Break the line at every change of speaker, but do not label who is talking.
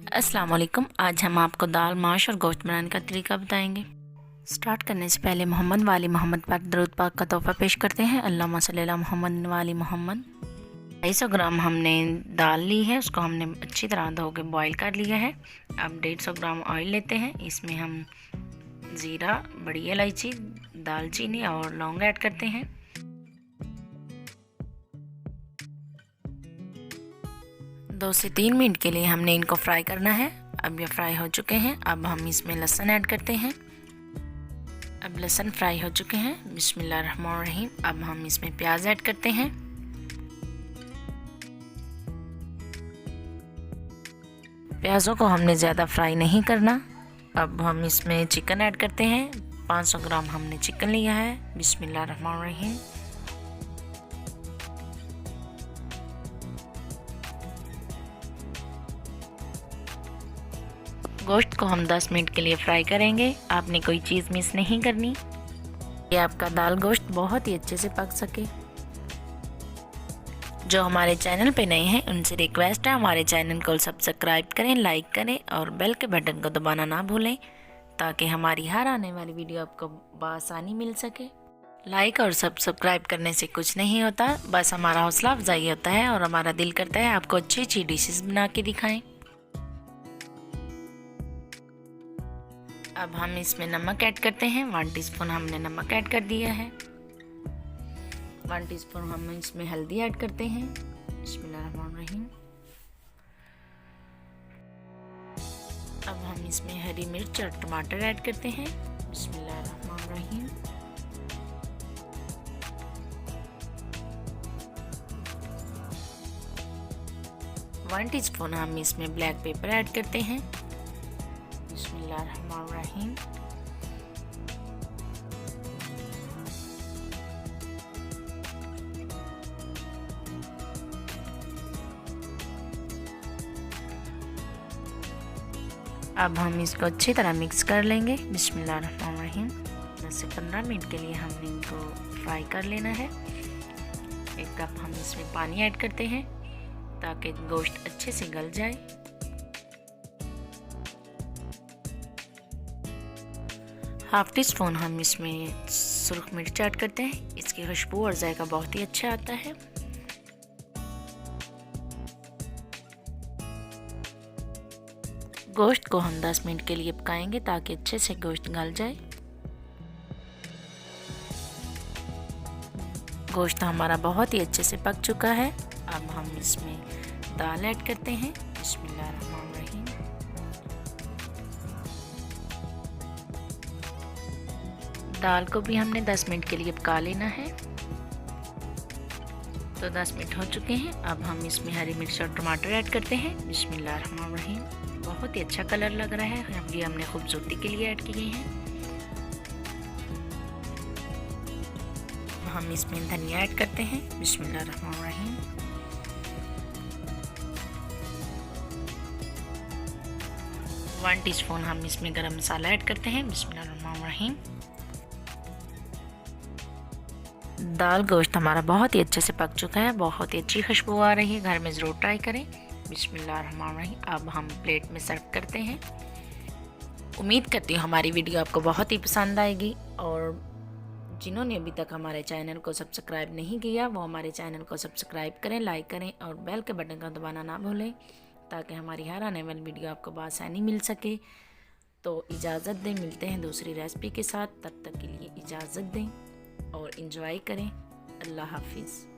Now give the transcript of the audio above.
अस्सलाम वालेकुम। आज हम आपको दाल माश और गोश्त बनाने का तरीका बताएंगे। स्टार्ट करने से पहले मोहम्मद वाली मोहम्मद पर दरूद पाक का तोहफ़ा पेश करते हैं। अल्लाहुम्मा सल्ली अला मोहम्मद वाली मोहम्मद। 250 ग्राम हमने दाल ली है, उसको हमने अच्छी तरह धो के बॉईल कर लिया है। अब 150 ग्राम ऑयल लेते हैं, इसमें हम ज़ीरा, बड़ी इलायची, दालचीनी और लौंग ऐड करते हैं। दो से 3 मिनट के लिए हमने इनको फ्राई करना है। अब ये फ्राई हो चुके हैं। अब हम इसमें लहसुन ऐड करते हैं। अब लहसुन फ्राई हो चुके हैं। बिस्मिल्लाहिर्रहमानिर्रहीम। अब हम इसमें प्याज ऐड करते हैं। प्याज़ों को हमने ज़्यादा फ्राई नहीं करना। अब हम इसमें चिकन ऐड करते हैं। 500 ग्राम हमने चिकन लिया है। बिस्मिल्लाहिर्रहमानिर्रहीम। गोश्त को हम 10 मिनट के लिए फ्राई करेंगे। आपने कोई चीज़ मिस नहीं करनी, ये आपका दाल गोश्त बहुत ही अच्छे से पक सके। जो हमारे चैनल पे नए हैं उनसे रिक्वेस्ट है, हमारे चैनल को सब्सक्राइब करें, लाइक करें और बेल के बटन को दबाना ना भूलें, ताकि हमारी हर आने वाली वीडियो आपको बआसानी मिल सके। लाइक और सब्सक्राइब करने से कुछ नहीं होता, बस हमारा हौसला अफजाई होता है और हमारा दिल करता है आपको अच्छी अच्छी डिशेस बना के दिखाएं। अब हम इसमें नमक ऐड करते हैं। 1 टीस्पून हमने नमक ऐड कर दिया है। 1 टीस्पून हम इसमें हल्दी ऐड करते हैं। बिस्मिल्लाहिर्रहमानिर्रहीम। अब हम इसमें हरी मिर्च और टमाटर ऐड करते हैं। बिस्मिल्लाहिर्रहमानिर्रहीम। वन टीस्पून हम इसमें ब्लैक पेपर ऐड करते हैं। बिस्मिल्लाहिर्रहमानिर्रहीम। अब हम इसको अच्छी तरह मिक्स कर लेंगे। बिस्मिल्लाहिर्रहमानिर्रहीम। 10 से 15 मिनट के लिए हमने इनको फ्राई कर लेना है। 1 कप हम इसमें पानी ऐड करते हैं ताकि गोश्त अच्छे से गल जाए। हाफ टी स्पून हम इसमें सुर्ख मिर्च ऐड करते हैं, इसकी खुशबू और जायका बहुत ही अच्छा आता है। गोश्त को हम 10 मिनट के लिए पकाएंगे ताकि अच्छे से गोश्त गल जाए। गोश्त हमारा बहुत ही अच्छे से पक चुका है। अब हम इसमें दाल ऐड करते हैं। बिस्मिल्लाहिर्रहमानिर्रहीम। दाल को भी हमने 10 मिनट के लिए पका लेना है। तो 10 मिनट हो चुके हैं। अब हम इसमें हरी मिर्च और टमाटर ऐड करते हैं। बिस्मिल्लाहिर्रहमानिर्रहीम। बहुत ही अच्छा कलर लग रहा है, ये हमने खूबसूरती के लिए ऐड किए हैं। हम इसमें धनिया ऐड करते हैं। बिस्मिल्लाहिर्रहमानिर्रहीम। वन टीस्पून हम इसमें गरम मसाला ऐड करते हैं। बिस्मिल्लाहिर्रहमानिर्रहीम। दाल गोश्त हमारा बहुत ही अच्छे से पक चुका है, बहुत ही अच्छी खुशबू आ रही है, घर में ज़रूर ट्राई करें। बिस्मिल्लाहिर्रहमानिर्रहीम। अब हम प्लेट में सर्व करते हैं। उम्मीद करती हूँ हमारी वीडियो आपको बहुत ही पसंद आएगी, और जिन्होंने अभी तक हमारे चैनल को सब्सक्राइब नहीं किया वो हमारे चैनल को सब्सक्राइब करें, लाइक करें और बेल के बटन का दबाना ना भूलें, ताकि हमारी हर आने वाली वीडियो आपको बआसानी मिल सके। तो इजाज़त दें, मिलते हैं दूसरी रेसिपी के साथ। तब तक के लिए इजाज़त दें और इन्जॉय करें। अल्लाह हाफिज़।